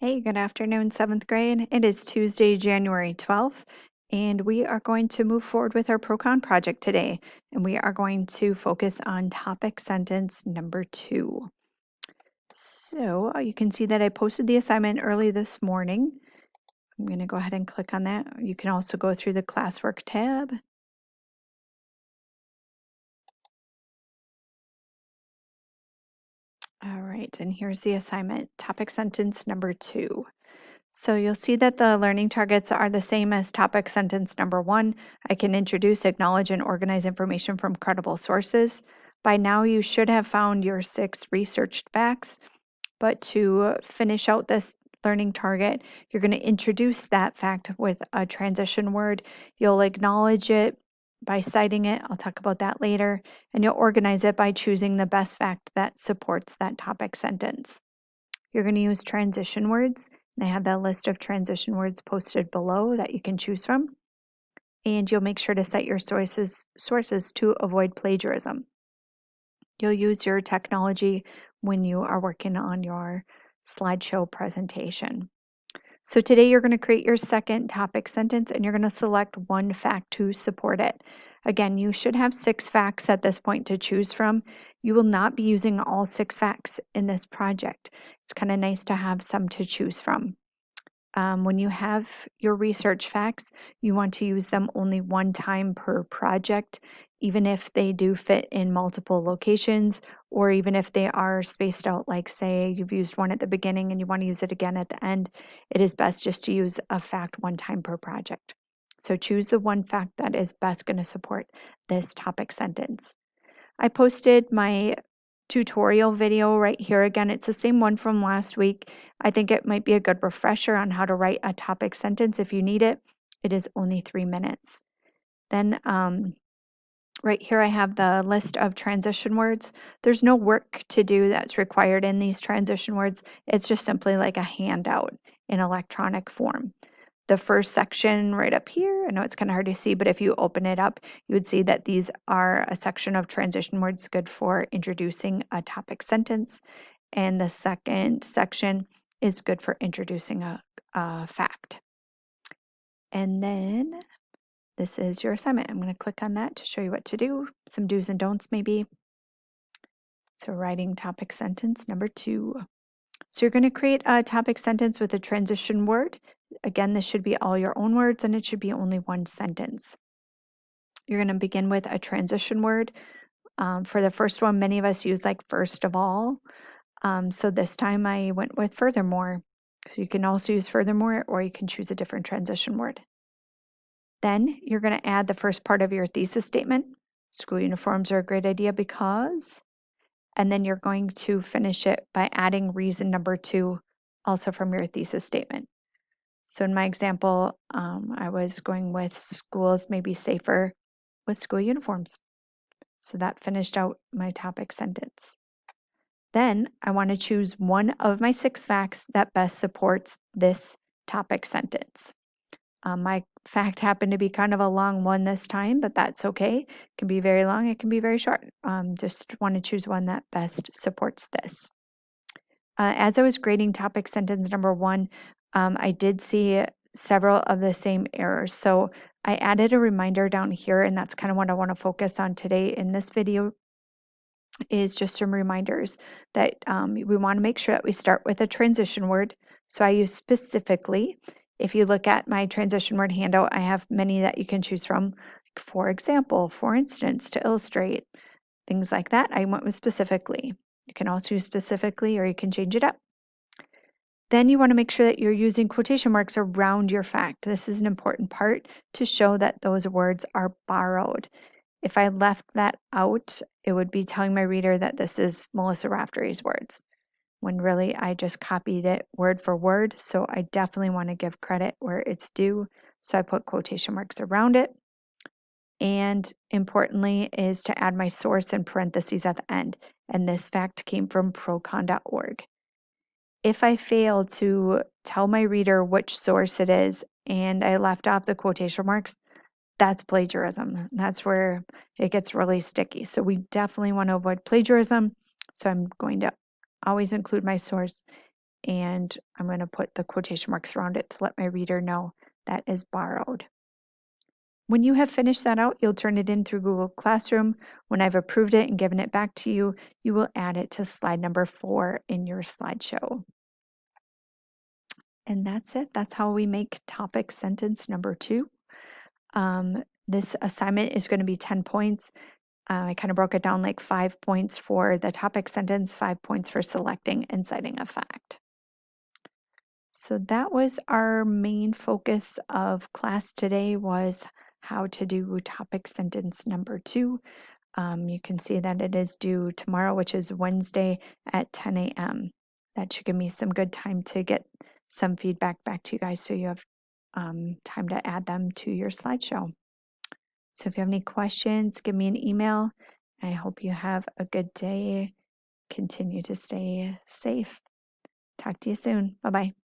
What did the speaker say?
Hey, good afternoon, seventh grade. It is Tuesday, January 12th, and we are going to move forward with our Procon project today. And we are going to focus on topic sentence number 2. So you can see that I posted the assignment early this morning. I'm going to go ahead and click on that. You can also go through the classwork tab. All right, and here's the assignment, topic sentence number 2. So you'll see that the learning targets are the same as topic sentence number 1. I can introduce, acknowledge, and organize information from credible sources. By now, you should have found your 6 researched facts, but to finish out this learning target, you're going to introduce that fact with a transition word. You'll acknowledge it by citing it. I'll talk about that later. And you'll organize it by choosing the best fact that supports that topic sentence. You're going to use transition words, and I have that list of transition words posted below that you can choose from. And you'll make sure to cite your sources to avoid plagiarism. You'll use your technology when you are working on your slideshow presentation. So today you're going to create your second topic sentence and you're going to select one fact to support it. Again, you should have 6 facts at this point to choose from. You will not be using all 6 facts in this project. It's kind of nice to have some to choose from. When you have your research facts, you want to use them only one time per project, even if they do fit in multiple locations, or even if they are spaced out, like say you've used one at the beginning and you want to use it again at the end, it is best just to use a fact one time per project. So choose the one fact that is best going to support this topic sentence. I posted my tutorial video right here again. It's the same one from last week. I think it might be a good refresher on how to write a topic sentence if you need it. It is only 3 minutes. Then right here I have the list of transition words. There's no work to do that's required in these transition words. It's just simply like a handout in electronic form. The first section right up here, I know it's kind of hard to see, but if you open it up, you would see that these are a section of transition words good for introducing a topic sentence. And the second section is good for introducing a fact. And then this is your assignment. I'm going to click on that to show you what to do, some do's and don'ts maybe. So writing topic sentence number 2. So you're going to create a topic sentence with a transition word. Again, this should be all your own words and it should be only one sentence. You're going to begin with a transition word. For the first one, many of us use like first of all. So this time I went with furthermore. So you can also use furthermore or you can choose a different transition word. Then you're going to add the first part of your thesis statement. School uniforms are a great idea because, and then you're going to finish it by adding reason number 2 also from your thesis statement. So in my example, I was going with schools may be safer with school uniforms. So that finished out my topic sentence. Then I want to choose one of my 6 facts that best supports this topic sentence. My fact happened to be kind of a long one this time, but that's okay. It can be very long, it can be very short. Just want to choose one that best supports this. As I was grading topic sentence number 1, I did see several of the same errors. So I added a reminder down here, and that's kind of what I want to focus on today in this video, is just some reminders that we want to make sure that we start with a transition word. So I use specifically. If you look at my transition word handout, I have many that you can choose from. For example, for instance, to illustrate, things like that. I went with specifically. You can also use specifically or you can change it up. Then you want to make sure that you're using quotation marks around your fact. This is an important part to show that those words are borrowed. If I left that out, it would be telling my reader that this is Melissa Raftery's words, when really I just copied it word for word. So I definitely want to give credit where it's due. So I put quotation marks around it. And importantly is to add my source in parentheses at the end. And this fact came from procon.org. If I fail to tell my reader which source it is and I left off the quotation marks, that's plagiarism. That's where it gets really sticky. So we definitely want to avoid plagiarism. So I'm going to always include my source and I'm going to put the quotation marks around it to let my reader know that is borrowed. When you have finished that out, you'll turn it in through Google Classroom. When I've approved it and given it back to you, you will add it to slide number 4 in your slideshow. And that's it. That's how we make topic sentence number 2. This assignment is going to be 10 points. I kind of broke it down like 5 points for the topic sentence, 5 points for selecting and citing a fact. So that was our main focus of class today, was how to do topic sentence number 2. You can see that it is due tomorrow, which is Wednesday at 10 a.m. That should give me some good time to get some feedback back to you guys so you have time to add them to your slideshow. So if you have any questions, give me an email. I hope you have a good day. Continue to stay safe. Talk to you soon. Bye-bye.